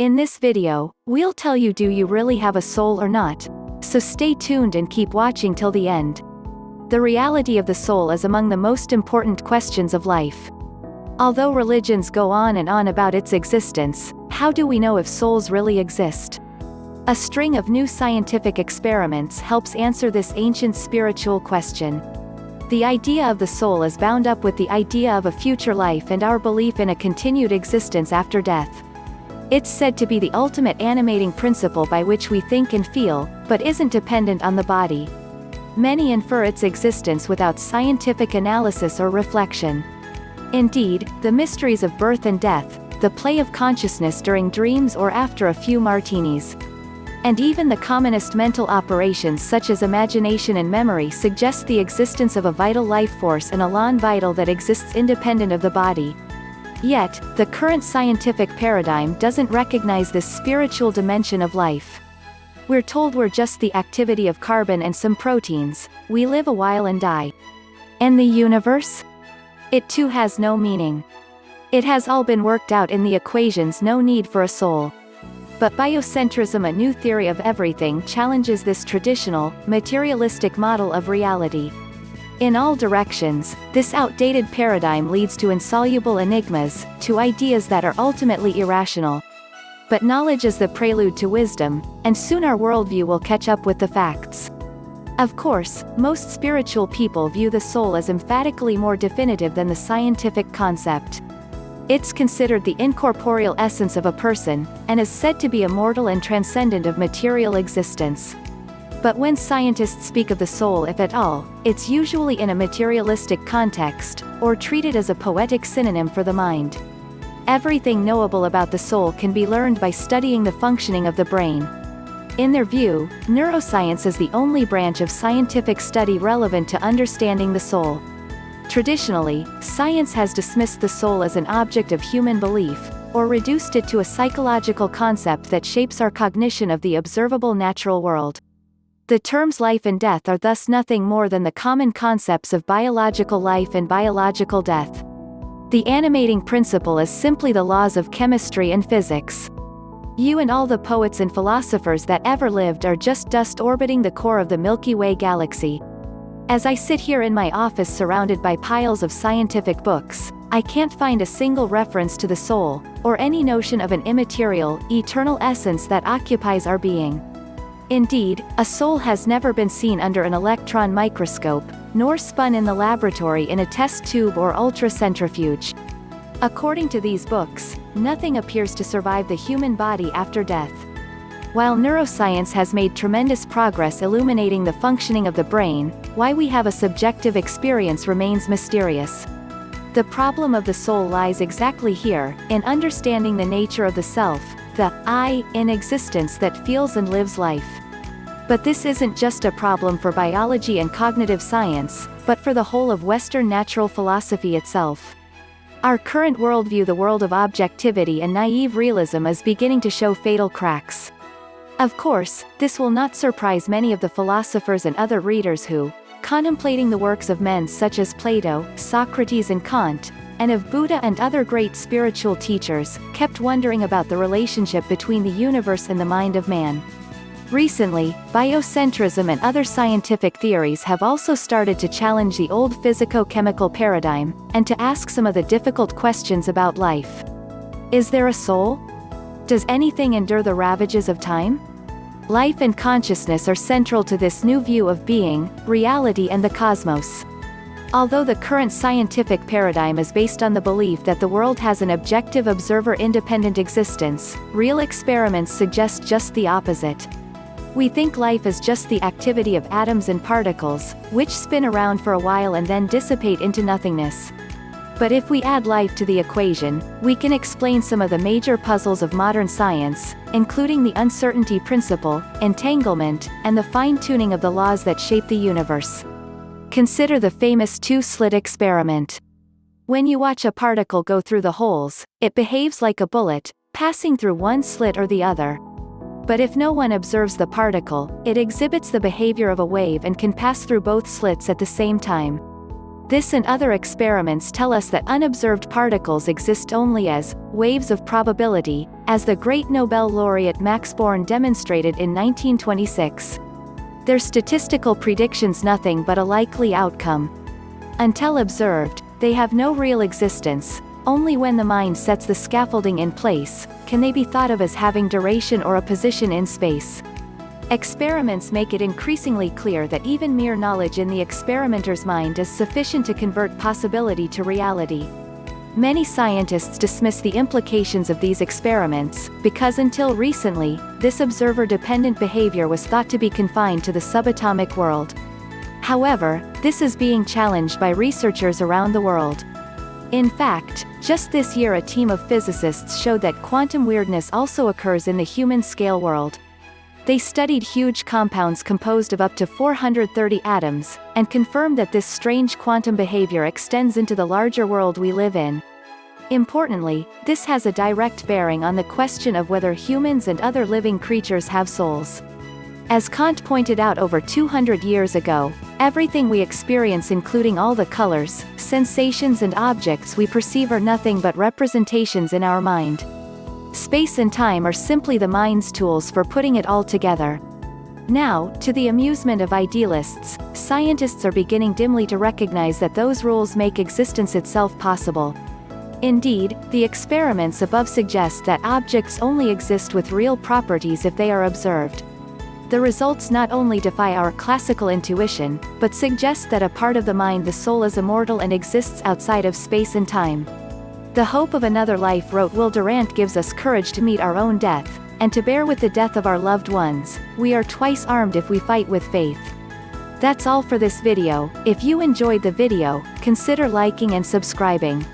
In this video, we'll tell you, do you really have a soul or not? So stay tuned and keep watching till the end. The reality of the soul is among the most important questions of life. Although religions go on and on about its existence, how do we know if souls really exist? A string of new scientific experiments helps answer this ancient spiritual question. The idea of the soul is bound up with the idea of a future life and our belief in a continued existence after death. It's said to be the ultimate animating principle by which we think and feel, but isn't dependent on the body. Many infer its existence without scientific analysis or reflection. Indeed, the mysteries of birth and death, the play of consciousness during dreams or after a few martinis, and even the commonest mental operations such as imagination and memory suggest the existence of a vital life force and a non-vital that exists independent of the body. Yet, the current scientific paradigm doesn't recognize this spiritual dimension of life. We're told we're just the activity of carbon and some proteins, we live a while and die. And the universe? It too has no meaning. It has all been worked out in the equations, no need for a soul. But biocentrism, a new theory of everything, challenges this traditional, materialistic model of reality. In all directions, this outdated paradigm leads to insoluble enigmas, to ideas that are ultimately irrational. But knowledge is the prelude to wisdom, and soon our worldview will catch up with the facts. Of course, most spiritual people view the soul as emphatically more definitive than the scientific concept. It's considered the incorporeal essence of a person, and is said to be immortal and transcendent of material existence. But when scientists speak of the soul, if at all, it's usually in a materialistic context, or treated as a poetic synonym for the mind. Everything knowable about the soul can be learned by studying the functioning of the brain. In their view, neuroscience is the only branch of scientific study relevant to understanding the soul. Traditionally, science has dismissed the soul as an object of human belief, or reduced it to a psychological concept that shapes our cognition of the observable natural world. The terms life and death are thus nothing more than the common concepts of biological life and biological death. The animating principle is simply the laws of chemistry and physics. You and all the poets and philosophers that ever lived are just dust orbiting the core of the Milky Way galaxy. As I sit here in my office surrounded by piles of scientific books, I can't find a single reference to the soul, or any notion of an immaterial, eternal essence that occupies our being. Indeed, a soul has never been seen under an electron microscope, nor spun in the laboratory in a test tube or ultracentrifuge. According to these books, nothing appears to survive the human body after death. While neuroscience has made tremendous progress illuminating the functioning of the brain, why we have a subjective experience remains mysterious. The problem of the soul lies exactly here, in understanding the nature of the self, the I, in existence that feels and lives life. But this isn't just a problem for biology and cognitive science, but for the whole of Western natural philosophy itself. Our current worldview, the world of objectivity and naive realism, is beginning to show fatal cracks. Of course, this will not surprise many of the philosophers and other readers who, contemplating the works of men such as Plato, Socrates and Kant, and of Buddha and other great spiritual teachers, kept wondering about the relationship between the universe and the mind of man. Recently, biocentrism and other scientific theories have also started to challenge the old physico-chemical paradigm, and to ask some of the difficult questions about life. Is there a soul? Does anything endure the ravages of time? Life and consciousness are central to this new view of being, reality and the cosmos. Although the current scientific paradigm is based on the belief that the world has an objective observer-independent existence, real experiments suggest just the opposite. We think life is just the activity of atoms and particles, which spin around for a while and then dissipate into nothingness. But if we add life to the equation, we can explain some of the major puzzles of modern science, including the uncertainty principle, entanglement, and the fine-tuning of the laws that shape the universe. Consider the famous two-slit experiment. When you watch a particle go through the holes, it behaves like a bullet, passing through one slit or the other. But if no one observes the particle, it exhibits the behavior of a wave and can pass through both slits at the same time. This and other experiments tell us that unobserved particles exist only as waves of probability, as the great Nobel laureate Max Born demonstrated in 1926. Their statistical predictions nothing but a likely outcome. Until observed, they have no real existence. Only when the mind sets the scaffolding in place, can they be thought of as having duration or a position in space. Experiments make it increasingly clear that even mere knowledge in the experimenter's mind is sufficient to convert possibility to reality. Many scientists dismiss the implications of these experiments, because until recently, this observer-dependent behavior was thought to be confined to the subatomic world. However, this is being challenged by researchers around the world. In fact, just this year a team of physicists showed that quantum weirdness also occurs in the human-scale world. They studied huge compounds composed of up to 430 atoms, and confirmed that this strange quantum behavior extends into the larger world we live in. Importantly, this has a direct bearing on the question of whether humans and other living creatures have souls. As Kant pointed out over 200 years ago, everything we experience, including all the colors, sensations and objects we perceive, are nothing but representations in our mind. Space and time are simply the mind's tools for putting it all together. Now, to the amusement of idealists, scientists are beginning dimly to recognize that those rules make existence itself possible. Indeed, the experiments above suggest that objects only exist with real properties if they are observed. The results not only defy our classical intuition, but suggest that a part of the mind, the soul, is immortal and exists outside of space and time. The hope of another life, wrote Will Durant, gives us courage to meet our own death, and to bear with the death of our loved ones. We are twice armed if we fight with faith. That's all for this video. If you enjoyed the video, consider liking and subscribing.